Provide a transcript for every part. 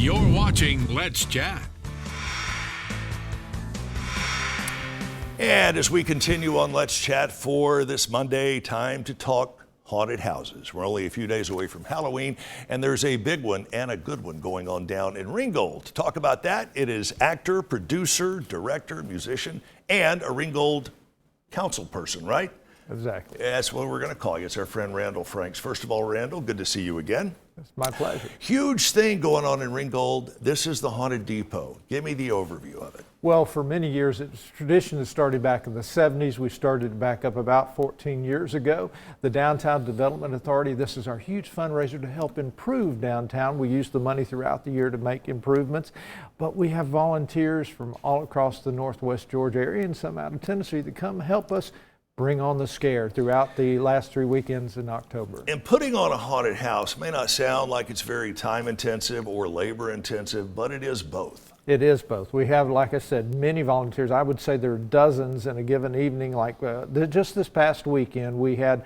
You're watching Let's Chat. And as we continue on Let's Chat for this Monday, time to talk haunted houses. We're only a few days away from Halloween, and there's a big one and a good one going on down in Ringgold. To talk about that, it is actor, producer, director, musician, and a Ringgold council person, right? Exactly. That's what we're going to call you. It's our friend Randall Franks. First of all, Randall, good to see you again. It's my pleasure. Huge thing going on in Ringgold. This is the Haunted Depot. Give me the overview of it. Well, for many years, it's a tradition that started back in the 70s. We started back up about 14 years ago. The Downtown Development Authority, this is our huge fundraiser to help improve downtown. We use the money throughout the year to make improvements, but we have volunteers from all across the Northwest Georgia area and some out of Tennessee that come help us bring on the scare throughout the last 3 weekends in October. And putting on a haunted house may not sound like it's very time intensive or labor intensive, but it is both. It is both. We have, like I said, many volunteers. I would say there are dozens in a given evening. Like just this past weekend, we had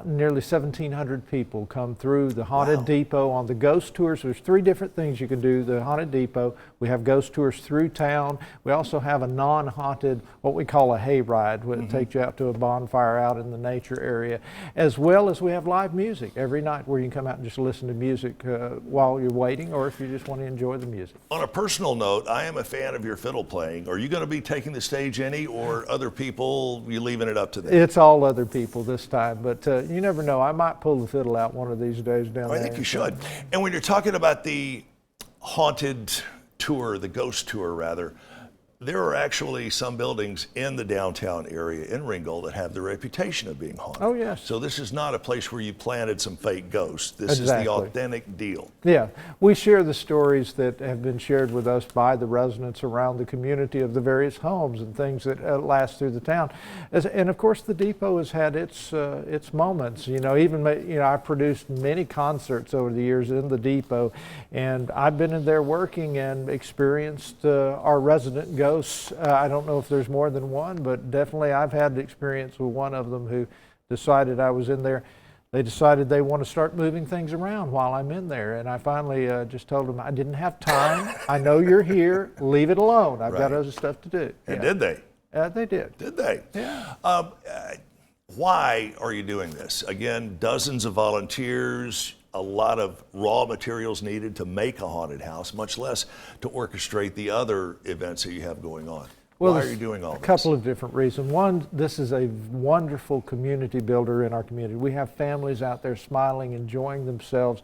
nearly 1,700 people come through the Haunted Depot on the ghost tours. There's 3 different things you can do. The Haunted Depot, we have ghost tours through town. We also have a non-haunted, what we call a hayride, where it takes you out to a bonfire out in the nature area, as well as we have live music every night where you can come out and just listen to music while you're waiting, or if you just want to enjoy the music. On a personal note, I am a fan of your fiddle playing. Are you going to be taking the stage any, or other people, you leaving it up to them? It's all other people this time, but you never know. I might pull the fiddle out one of these days down there. I think you should. And when you're talking about the haunted tour, the ghost tour rather, there are actually some buildings in the downtown area in Ringgold that have the reputation of being haunted. Oh, yes. So this is not a place where you planted some fake ghosts. This is the authentic deal. Yeah, we share the stories that have been shared with us by the residents around the community of the various homes and things that last through the town. And of course, the depot has had its moments. You know, even I produced many concerts over the years in the depot, and I've been in there working and experienced our resident ghosts. I don't know if there's more than one, but definitely I've had the experience with one of them who decided I was in there. They decided they want to start moving things around while I'm in there. And I finally just told them I didn't have time. I know you're here. Leave it alone. I've got other stuff to do. And did they? They did. Did they? Yeah. Why are you doing this? Again, dozens of volunteers, a lot of raw materials needed to make a haunted house, much less to orchestrate the other events that you have going on. Well, why are you doing all this? A couple of different reasons. One, this is a wonderful community builder in our community. We have families out there smiling, enjoying themselves,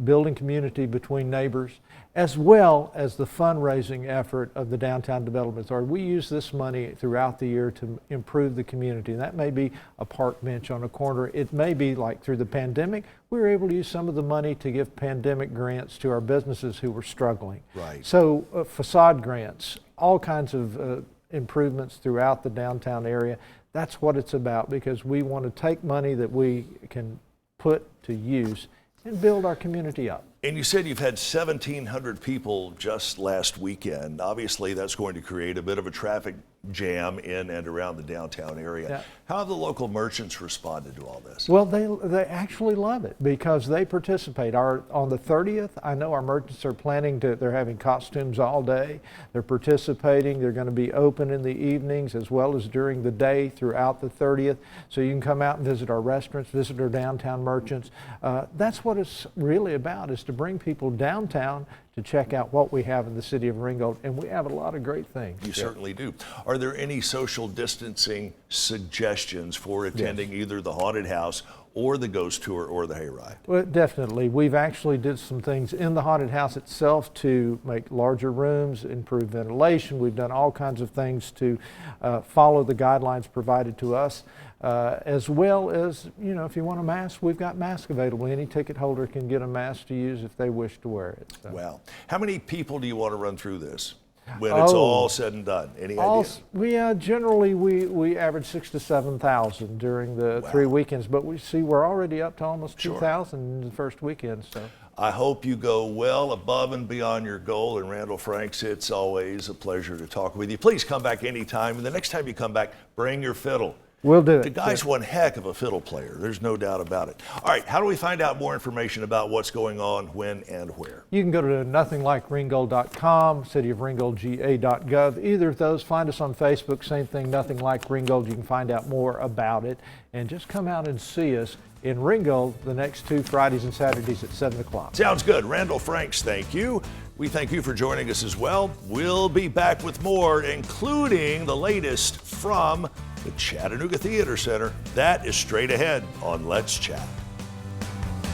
building community between neighbors, as well as the fundraising effort of the Downtown Development Authority. We use this money throughout the year to improve the community. And that may be a park bench on a corner. It may be like through the pandemic, we were able to use some of the money to give pandemic grants to our businesses who were struggling. Right. So facade grants, all kinds of improvements throughout the downtown area. That's what it's about, because we want to take money that we can put to use and build our community up. And you said you've had 1,700 people just last weekend. Obviously, that's going to create a bit of a traffic jam in and around the downtown area. Yeah. How have the local merchants responded to all this? Well, they actually love it because they participate. On the 30th, I know our merchants are they're having costumes all day. They're participating. They're going to be open in the evenings as well as during the day throughout the 30th. So you can come out and visit our restaurants, visit our downtown merchants. That's what it's really about, is to bring people downtown to check out what we have in the city of Ringgold, and we have a lot of great things. You certainly do. Are there any social distancing suggestions for attending either the haunted house or the ghost tour or the hayride? Well, definitely. We've actually did some things in the haunted house itself to make larger rooms, improve ventilation. We've done all kinds of things to follow the guidelines provided to us. As well as, if you want a mask, we've got masks available. Any ticket holder can get a mask to use if they wish to wear it. So. Wow. How many people do you want to run through this when it's all said and done? Any idea? Generally, we average 6,000 to 7,000 during the 3 weekends, but we're already up to almost 2,000 in the first weekend. So. I hope you go well above and beyond your goal. And Randall Franks, it's always a pleasure to talk with you. Please come back anytime. And the next time you come back, bring your fiddle. We'll do it. The guy's one heck of a fiddle player. There's no doubt about it. All right, how do we find out more information about what's going on, when, and where? You can go to nothinglikeringgold.com, cityofringgoldga.gov. Either of those. Find us on Facebook, same thing, Nothing Like Ringgold. You can find out more about it. And just come out and see us in Ringgold the next 2 Fridays and Saturdays at 7 o'clock. Sounds good. Randall Franks, thank you. We thank you for joining us as well. We'll be back with more, including the latest from the Chattanooga Theater Center. That is straight ahead on Let's Chat.